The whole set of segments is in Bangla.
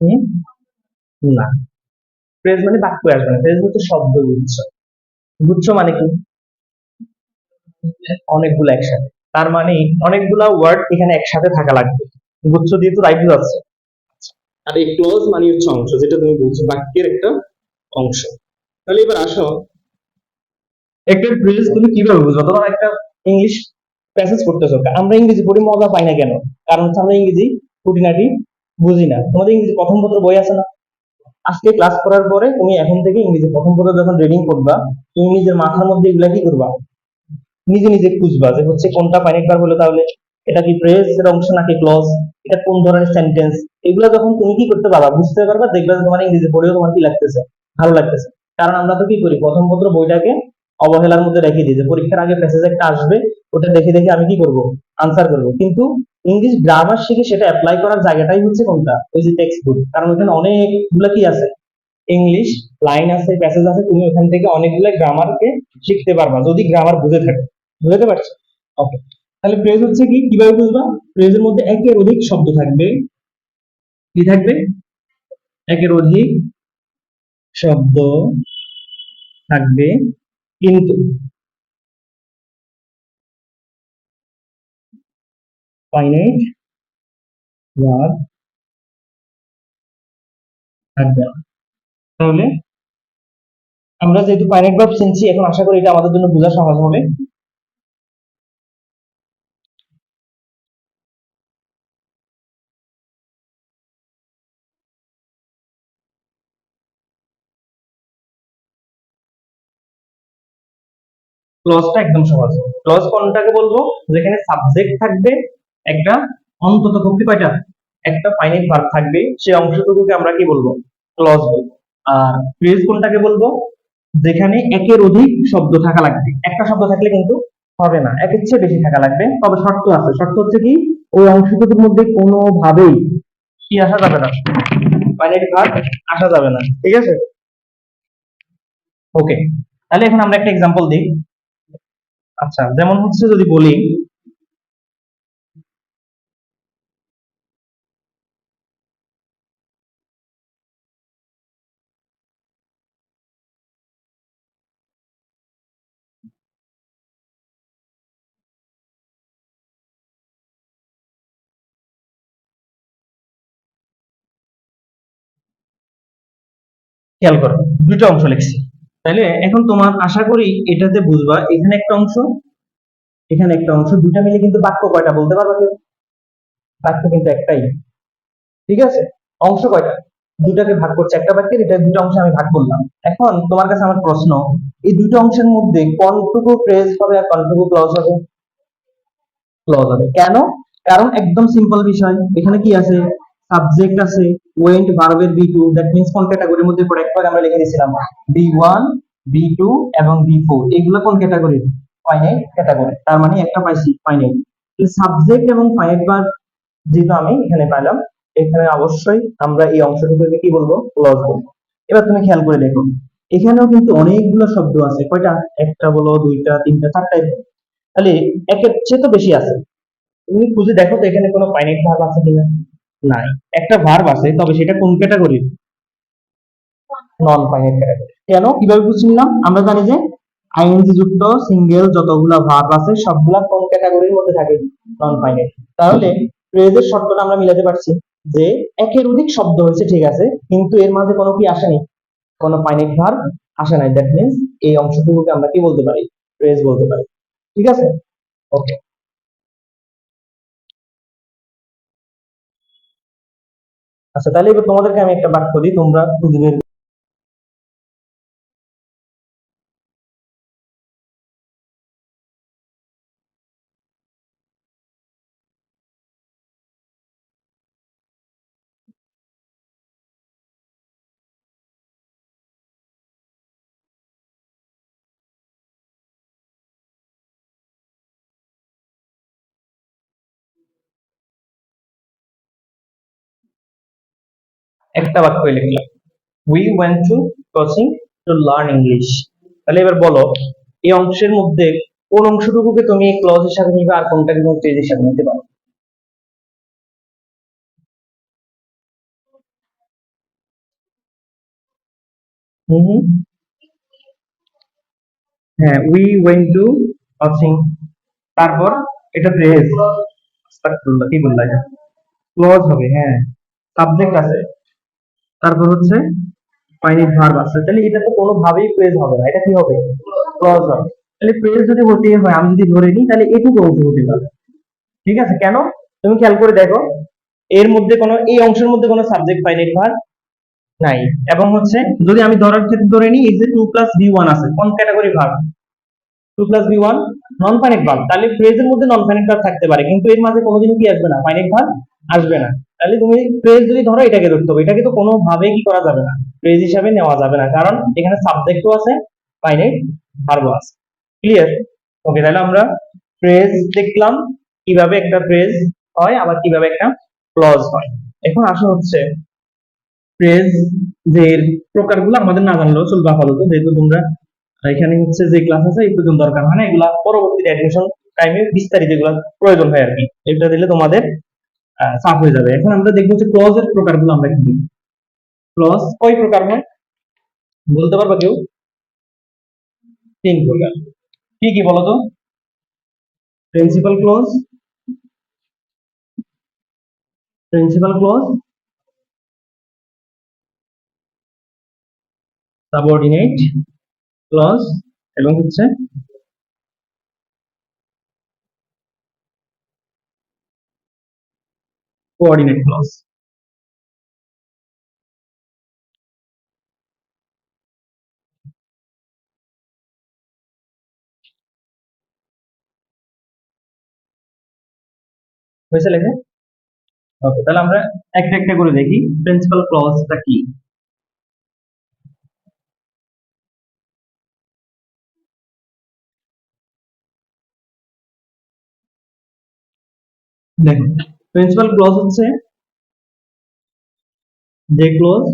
হুম, না, ফ্রেজ মানে বাক্য আসবে না, ফ্রেজ হচ্ছে শব্দ গুচ্ছ। গুচ্ছ মানে কি? অনেকগুলো একসাথে, তার মানে অনেকগুলা ওয়ার্ড এখানে একসাথে থাকা লাগবে। গুচ্ছ দিয়ে তো রাইট যাচ্ছে। আর এই ক্লজ মানে হচ্ছে অংশ, যেটা তুমি বলছো বাক্যের একটা অংশ। তাহলে এবার আসো, একটা ফ্রেজ তুমি কিভাবে বুঝবে? তোমার একটা ইংলিশ প্যাসেজ পড়তেছো, আমরা ইংরেজি পড়ি মজা পাই না কেন? কারণ হচ্ছে আমরা ইংরেজি খুঁটিনাটি বুঝি না। তোমাদের ইংরেজি প্রথম পত্র বই আছে না? আজকে ক্লাস করার পরে তুমি এখন থেকে ইংরেজি প্রথম পত্র যখন রিডিং করবা, তুমি নিজের মাথার মধ্যে এগুলা কি করবা, নিজে নিজে খুঁজবা যে হচ্ছে কোনটা ফাইনাইট ভার্ব হলো, তাহলে এটা কি ফ্রেজ এর অংশ নাকি ক্লজ, এটা কোন ধরনের সেন্টেন্স। এগুলো যখন তুমি কি করতে পারবা, বুঝতে পারবা, দেখবে যে তোমার ইংরেজি পড়েও তোমার কি লাগতেছে, ভালো লাগতেছে। কারণ আমরা তো কি করি, প্রথম পত্র বইটাকে অবহেলার মধ্যে রেখে দিই, যে পরীক্ষার আগে প্যাসেজ একটা আসবে, ওটা দেখে দেখে আমি কি করব, আনসার করব। কিন্তু ইংলিশ গ্রামার শিখে সেটা অ্যাপ্লাই করার জায়গাটাই হচ্ছে কোনটা, ওই যে টেক্সট বুক। কারণ ওখানে অনেকগুলো কি আছে, ইংলিশ লাইন আছে, প্যাসেজ আছে, তুমি ওখান থেকে অনেকগুলো গ্রামারকে শিখতে পারবা যদি গ্রামার বুঝে থাকো। বুঝতে পারছো? ওকে। তাহলে ফ্রেজ হচ্ছে কি, কিভাবে বুঝবা? ফ্রেজের মধ্যে একের অধিক শব্দ থাকবে। কি থাকবে? একের অধিক শব্দ থাকবে, কিন্তু ফাইনাইট ভার্ব থাকবে না। তাহলে আমরা যেহেতু ফাইনাইট ভার্ব চিনছি, এখন আশা করি এটা আমাদের জন্য বোঝা সহজ হবে। ক্লজটা একদম সহজ। ক্লজ কোনটাকে বলবো? যেখানে সাবজেক্ট থাকবে একটা, অন্তত পক্ষে কয়টা, একটা ফাইনাইট ভার্ব থাকবে, সেই অংশটুকুকে আমরা কি বলবো, ক্লজ বলবো। আর ফ্রেজ কোনটাকে বলবো? যেখানে একের অধিক শব্দ থাকা লাগবে, একটা শব্দ থাকলে কিন্তু হবে না, একের চেয়ে বেশি থাকা লাগবে। তবে শর্ত আছে, শর্ত হচ্ছে কি, ওই অংশটুকুর মধ্যে কোনোভাবেই কি আসা যাবে না, ফাইনাইট ভার্ব আসা যাবে না। ঠিক আছে? ওকে। তাহলে এখন আমরা একটা এক্সাম্পল দিই। আচ্ছা, যেমন হচ্ছে যদি বলি, খেয়াল করো, দুটো অংশ লিখছি। তাহলে এখন তোমার আশা করি এটাতে বুঝবা, এখানে একটা অংশ, এখানে একটা অংশ, দুটা মিলে কিন্তু বাক্য কয়টা বলতে পারবা কেউ? বাক্য কিন্তু একটাই। ঠিক আছে? অংশ কয়টা? দুটাকে ভাগ করছে একটা বাক্যের, এটা দুটো অংশে আমি ভাগ করলাম। এখন তোমার কাছে আমার প্রশ্ন, এই দুটো অংশের মধ্যে কোনটুকু ফ্রেজ হবে আর কোনটুকু ক্লজ হবে? ক্লজ হবে। কেন? কারণ একদম সিম্পল বিষয়, এখানে কি আছে, সাবজেক্ট আছে, ওয়েন্ট ভার্বের বি টু, দ্যাট মিনস কোন ক্যাটাগরির মধ্যে পড়ে, একবার আমরা লিখে দিয়েছিলাম বি ওয়ান, বি টু এবং বি ফোর, এগুলো কোন ক্যাটাগরি? Finite category. তার মানে একটা পাইছি ফাইনাইট। সাবজেক্ট এবং ফাইনাইট ভার্ব যেহেতু আমি এখানে পাইলাম, এখানে অবশ্যই আমরা এই অংশটুকুকে কি বলবো, ক্লজ বলবো। এবার তুমি খেয়াল করে দেখো, এখানেও কিন্তু অনেকগুলো শব্দ আছে, কয়টা, একটা বলো, দুইটা, তিনটা, চারটা, এরকম। তাহলে একের চেয়ে তো বেশি আছে। তুমি খুঁজে দেখো তো এখানে কোনো ফাইনাইট ভার্ব আছে কিনা। নাই। একটা ভার্ব আছে, তবে সেটা কোন ক্যাটাগরির? Non finite category. কেন, কিভাবে বুঝে নিলাম? আমরা জানি যে আইএনজি যুক্ত সিঙ্গেল যতগুলা ভার্ব আছে সবগুলা কোন ক্যাটাগরির মধ্যে থাকে, নন ফাইনাইট। তাহলে ফ্রেজের শর্তটা আমরা মিলাতে পারছি, যে একের অধিক শব্দ হয়েছে ঠিক আছে, কিন্তু এর মাঝে কোনো কি আসেনি, কোনো ফাইনাইট ভার্ব আসে নাই, দ্যাট মিনস এই অংশটুকুকে আমরা কি বলতে পারি, ফ্রেজ বলতে পারি। ঠিক আছে? ওকে। আচ্ছা, তাহলে এবার তোমাদেরকে আমি একটা বাক্য দিই, তোমরা খুঁজে বের। একটা বাক্য লিখলাম, we went to coaching to learn English. তাহলে এবার বলো, এই অংশের মধ্যে কোন অংশটুকুকে তুমি ক্লজ হিসাবে নিবে আর কোনটাকে তুমি ফ্রেজ হিসাবে নিতে পারো? হুম হুম, হ্যাঁ, উই ওয়েন্ট টু ওয়াচিং, তারপর এটা ফ্রেজ, আস্তাগফিরুল্লাহ, কি বললা এটা, ক্লজ হবে, হ্যাঁ, সাবজেক্ট আছে, তারপর হচ্ছে ফাইনাইট ভার্ব আছে, তাহলে এটা তো কোনোভাবেই ফ্রেজ হবে না, এটা কি হবে, ক্লজ হবে। তাহলে ফ্রেজ যদি হতে হয়, আমি যদি ধরে নিই, তাহলে এটুকু অংশ হতে পারে। ঠিক আছে, কেন? তুমি খেয়াল করে দেখো, এর মধ্যে কোনো, এই অংশের মধ্যে কোনো সাবজেক্ট ফাইনাইট ভার্ব নাই, এবং হচ্ছে যদি আমি ধরার ক্ষেত্রে ধরে নিই, এই যে টু প্লাস বি ওয়ান আছে, কোন category verb, two plus B one, non finite verb, তাহলে ফ্রেজের মধ্যে নন ফাইনাইট ভার্ব থাকতে পারে, কিন্তু এর মাঝে কোনোদিনও কি আসবে না, ফাইনাইট ভার্ব আসবে না। তাহলে তুমি ফ্রেজ যদি ধরো, এটাকে ধরতে হবে, এটাকে তো কোনোভাবেই কি করা যাবে না, ফ্রেজ হিসাবে নেওয়া যাবে না, কারণ এখানে সাবজেক্টও আছে, ফাইনাইট ভার্বও আছে। ক্লিয়ার? ওকে, তাহলে আমরা ফ্রেজ দেখলাম, কিভাবে একটা ফ্রেজ হয়, আবার কিভাবে একটা ক্লজ হয়। এখন আসা হচ্ছে ফ্রেজ যে প্রকারগুলো আমাদের না জানলেও চলবে আপাতত, যেহেতু তোমরা এখানে হচ্ছে যে ক্লাস আছে এই পর্যন্ত দরকার হয় না, এগুলা পরবর্তীতে অ্যাডমিশন টাইমে বিস্তারিত এগুলা প্রয়োজন হয় আর কি, এটা দিলে তোমাদের সাফ হয়ে যাবে। এখন আমরা দেখবো যে ক্লজ এর প্রকারগুলো আমরা কি, ক্লজ কয় প্রকার হয় বলতে পারবা কেউ? তিন প্রকার। কি কি বলতো? Principal clause, principal clause, subordinate clause, এবং হচ্ছে কোঅর্ডিনেট ক্লজ। হয়েছে লেখে? ওকে, তাহলে আমরা একটা একটা করে দেখি প্রিন্সিপাল ক্লজটা কি। দেখো, প্রিন্সিপাল ক্লজ হচ্ছে যে ক্লজ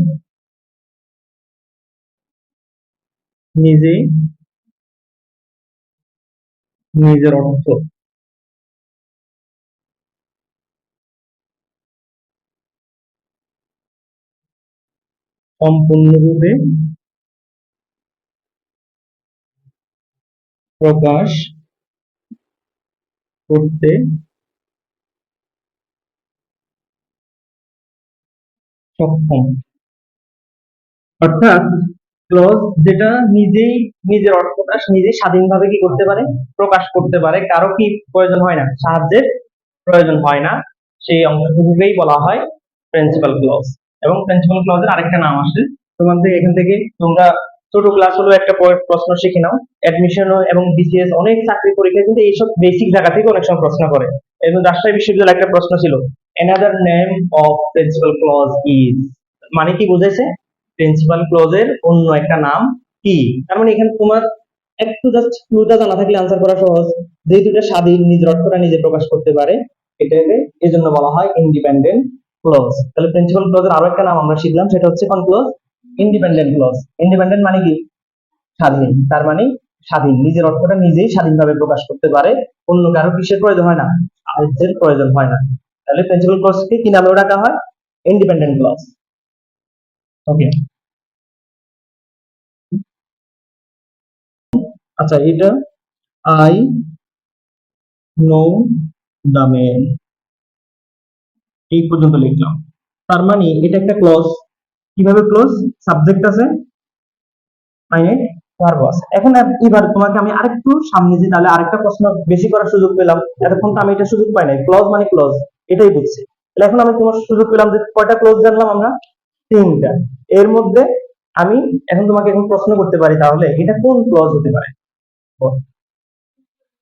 নিজেই নিজের অর্থ সম্পূর্ণরূপে প্রকাশ করতে সক্ষম। অর্থাৎ ক্লজ যেটা নিজেই নিজের অর্থটা নিজেই স্বাধীনভাবে কি করতে পারে, প্রকাশ করতে পারে, কারো কি প্রয়োজন হয় না, সাহায্যের প্রয়োজন হয় না, সেই অংশটুকুকেই বলা হয় প্রিন্সিপাল ক্লজ। এবং প্রিন্সিপাল ক্লজের আরেকটা নাম আসে, তোমাদের এখান থেকে তোমরা ছোট ক্লাস হলো একটা প্রশ্ন শিখে নাও, অ্যাডমিশন এবং বিসিএস অনেক চাকরি পরীক্ষা কিন্তু এইসব বেসিক জায়গা থেকে অনেক সময় প্রশ্ন করে। এবং রাজশাহী বিশ্ববিদ্যালয়ে একটা প্রশ্ন ছিল, another name of principal clause is, মানে কি বুঝেছে, প্রিন্সিপাল ক্লজের অন্য একটা নাম কি। তার মানে এখানে তোমার একটু জাস্ট ক্লুটা জানা থাকলে আনসার করা সহজ, যেহেতু এটা স্বাধীন, নিজের অর্থটা নিজে প্রকাশ করতে পারে, এটাকে এই জন্য বলা হয় ইন্ডিপেন্ডেন্ট ক্লজ। তাহলে প্রিন্সিপাল ক্লজের আরো একটা নাম আমরা শিখলাম, সেটা হচ্ছে কোন ক্লজ, ইন্ডিপেন্ডেন্ট ক্লজ। ইন্ডিপেন্ডেন্ট মানে কি, স্বাধীন, তার মানে স্বাধীন, নিজের অর্থটা নিজেই স্বাধীনভাবে প্রকাশ করতে পারে, অন্য কারো কিসের প্রয়োজন হয় না, সাহায্যের প্রয়োজন হয় না। তাহলে প্রিন্সিপাল ক্লজকে কি নামেও ডাকা হয়, ইন্ডিপেন্ডেন্ট ক্লজ। ওকে, আচ্ছা, এটা আই নো দ্য ম্যান, এই পর্যন্ত লিখলাম। তার মানে এটা একটা ক্লজ, কিভাবে ক্লজ, সাবজেক্ট আছে, ফাইনাইট ভার্ব আছে। এখন এবার তোমাকে আমি আরেকটু সামনে যে, তাহলে আরেকটা প্রশ্ন বেশি করার সুযোগ পেলাম, এতক্ষণ তো আমি এটা সুযোগ পাই নাই, ক্লজ মানে ক্লজ এটাই বুঝছি, তাহলে এখন আমি তোমার সুযোগ পেলাম যে কয়টা ক্লজ জানলাম আমরা, তিনটা। এর মধ্যে আমি এখন তোমাকে এখন প্রশ্ন করতে পারি, তাহলে এটা কোন ক্লজ হতে পারে,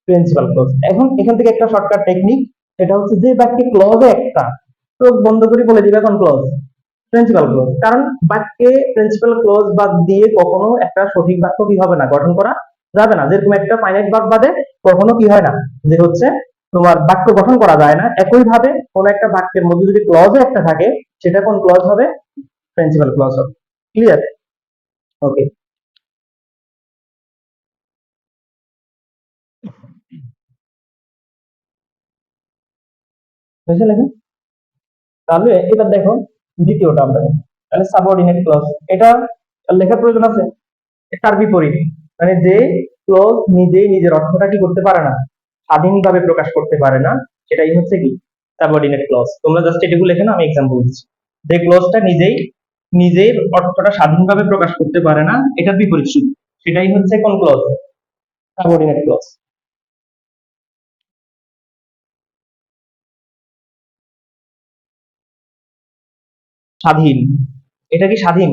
প্রিন্সিপাল ক্লজ। এখন এখান থেকে একটা শর্টকাট টেকনিক, সেটা হচ্ছে যে বাক্যে ক্লজে একটা, চোখ বন্ধ করে বলে দিবে কোন ক্লজ, প্রিন্সিপাল ক্লজ। কারণ বাক্যে প্রিন্সিপাল ক্লজ বাদ দিয়ে কখনো একটা সঠিক বাক্য কি হবে না, গঠন করা যাবে না। যেরকম একটা ফাইনাইট ভার্ব বাদে কখনো কি হয় না, যে হচ্ছে তোমার বাক্য গঠন করা যায় না, একই ভাবে কোন একটা বাক্যের মধ্যে যদি ক্লজও একটা থাকে, সেটা কোন ক্লজ হবে, প্রিন্সিপাল ক্লজ হবে। ক্লিয়ার? ওকে, বুঝে লেখেন। তাহলে এবার দেখো দ্বিতীয়টা আমরা দেখি। তাহলে সাবঅর্ডিনেট ক্লজ, এটা আর লেখার প্রয়োজন আছে? তার বিপরীত, মানে যে ক্লজ নিজেই নিজের অর্থটা কি করতে পারে না, স্বাধীনভাবে প্রকাশ করতে পারে না, সেটাই হচ্ছে কি সাবঅর্ডিনেট ক্লজ। তোমরা জাস্ট এটুকু লেখে না, আমি এক্সাম্পল দিচ্ছি। যে ক্লজটা নিজেই নিজের অর্থটা স্বাধীনভাবে প্রকাশ করতে পারে না, এটার বিপরীত শুধু, সেটাই হচ্ছে কোন ক্লজ? Subordinate clause. স্বাধীন, এটা কি স্বাধীন?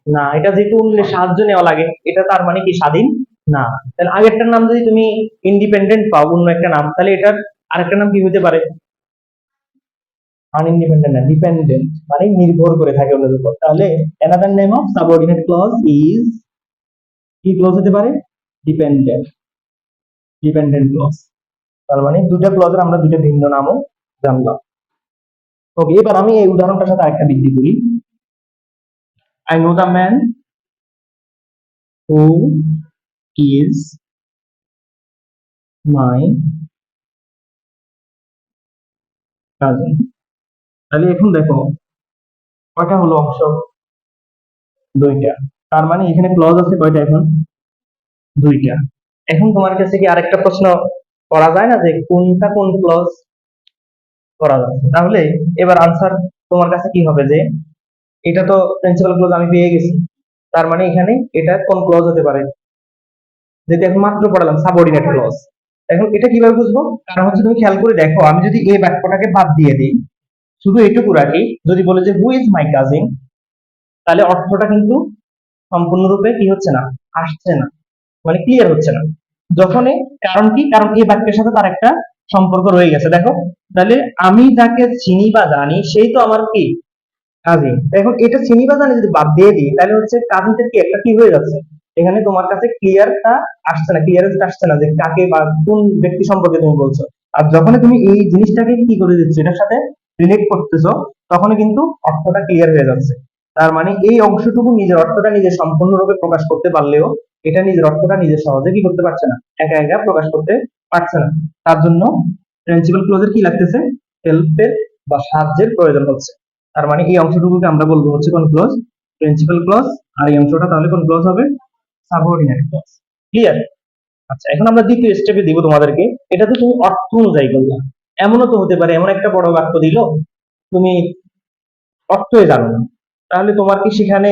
না, এটা যেহেতু অন্যের সাহায্য নেওয়া লাগে, এটা তার মানে কি স্বাধীন না। তাহলে আগেরটার নাম যদি তুমি ইন্ডিপেন্ডেন্ট পাও, অন্য একটা নাম, তাহলে এটার আরেকটা নাম কি হতে পারে? আনইন্ডিপেন্ডেন্ট না, ডিপেন্ডেন্ট, মানে নির্ভর করে থাকে অন্যের উপর। তাহলে another name of subordinate clause is, কি ক্লজ হতে পারে? Dependent, dependent clause. তার মানে দুটা ক্লজের আমরা দুটো ভিন্ন নামও জানলাম। ওকে, এবার আমি এই উদাহরণটার সাথে আরেকটা বৃদ্ধি করি। I know the man who is my cousin. তাহলে এখন দেখো কয়টা হলো অংশ? দুইটা। তার মানে এখানে ক্লজ আছে কয়টা এখন? দুইটা। এখন তোমার কাছে কি আরেকটা প্রশ্ন করা যায় না, যে কোনটা কোন ক্লজ? করা যাচ্ছে। তাহলে এবার আনসার তোমার কাছে কি হবে, যে এটা তো প্রিন্সিপাল ক্লজ আমি পেয়ে গেছি, তার মানে এখানে এটা কোন ক্লজ হতে পারে? যেটা এখন মাত্র পড়ালাম, সাবঅর্ডিনেট ক্লজ। এখন এটা কিভাবে বুঝবো? কারণ হচ্ছে তুমি খেয়াল করে দেখো, আমি যদি এই বাক্যটাকে বাদ দিয়ে দিই, শুধু এটুকু রাখি, যদি বলে যে হু ইজ মাই কাজিন, তাহলে অর্থটা কিন্তু সম্পূর্ণরূপে কি হচ্ছে না, আসছে না, মানে ক্লিয়ার হচ্ছে না। যখনই, কারণ কি, কারণ এই বাক্যের সাথে তার একটা সম্পর্ক রয়ে গেছে, দেখো। তাহলে আমি যাকে চিনি বা জানি সেই তো আমার কি কাজিন। এখন এটা চিনি বা জানি যদি বাদ দিয়ে দিই, তাহলে হচ্ছে কাজিনটা কি একটা কি হয়ে যাচ্ছে, এখানে তোমার কাছে ক্লিয়ারটা আসছে না, ক্লিয়ারেন্স আসছে না, যে কাকে বা কোন ব্যক্তি সম্পর্কে তুমি বলছো। আর যখন তুমি এই জিনিসটাকে কি করে দিচ্ছ, এটার সাথে রিলেট করতেছো, তখন কিন্তু অর্থটা ক্লিয়ার হয়ে যাচ্ছে। তার মানে এই অংশটুকু নিজের অর্থটা নিজে সম্পূর্ণরূপে প্রকাশ করতে পারলেও, এটা নিজের অর্থটা নিজে সহজে কি করতে পারছে না, একা একা প্রকাশ করতে পারছে না। তার জন্য প্রিন্সিপাল ক্লোজের কি লাগতেছে, হেল্পের বা সাহায্যের প্রয়োজন হচ্ছে। তার মানে এই অংশটুকুকে আমরা বলবো হচ্ছে কোন ক্লজ? Principal clause. আর এই অংশটা তাহলে কোন ক্লজ হবে? Subordinate clause. ক্লিয়ার? আচ্ছা, এখন আমরা দ্বিতীয় স্টেপে দিব তোমাদেরকে। এটা তো তুমি অর্থ অনুযায়ী করলা, এমনও তো হতে পারে এমন একটা বড় বাক্য দিল, তুমি অর্থই জানো না, তাহলে তোমার কি সেখানে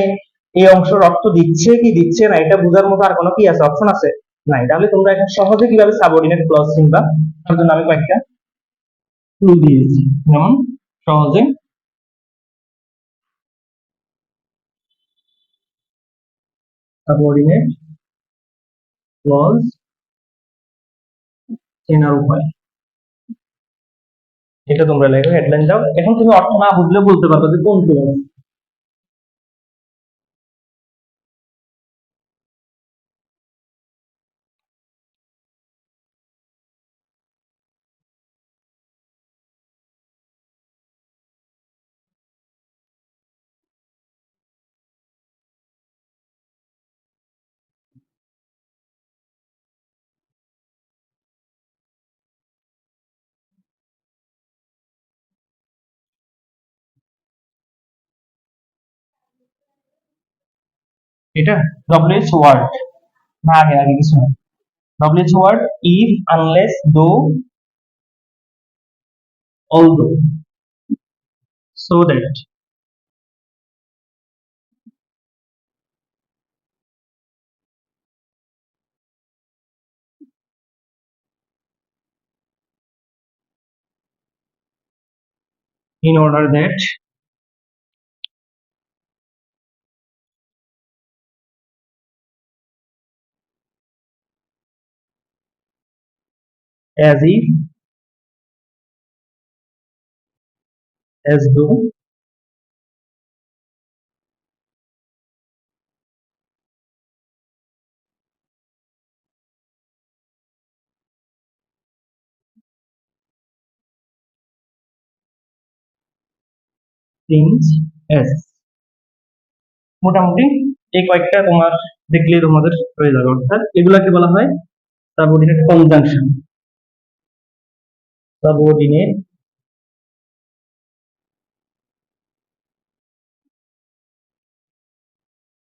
এই অংশের অর্থ দিচ্ছে কি দিচ্ছে না, এটা বোঝার মতো আর কোনো কি আছে, অপশন আছে? নাই। তাহলে তোমরা এখন সহজে কিভাবে সাবঅর্ডিনেট ক্লজ চিনবা, তার জন্য আমি কয়েকটা ক্লু দিয়ে দিচ্ছি। যেমন সহজে সাবঅর্ডিনেট ক্লজ চেনার উপায়, এটা তোমরা লেখো, হেডলাইন দাও। এখন তুমি অর্থ না বুঝলে বলতে পারবে যে কোন ক্লজ। এটা ডব্লিউএইচ ওয়ার্ড, না আগে আগে কিছু না। ডব্লিউএইচ ওয়ার্ড, ইফ, আনলেস, দো, although, so that, in order that, as if, as though, since, as. মোটামুটি এই কয়েকটা তোমার দেখলে তোমাদের হয়ে যাবে। অর্থাৎ এগুলাকে বলা হয় সাবঅর্ডিনেট কনজাংশন। সাবঅর্ডিনেট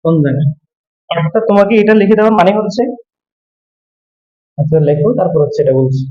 কোন জায়গায়? অর্থাৎ তোমাকে এটা লিখে দেওয়ার মানে হচ্ছে, আচ্ছা লেখো, তারপর হচ্ছে এটা বলছি।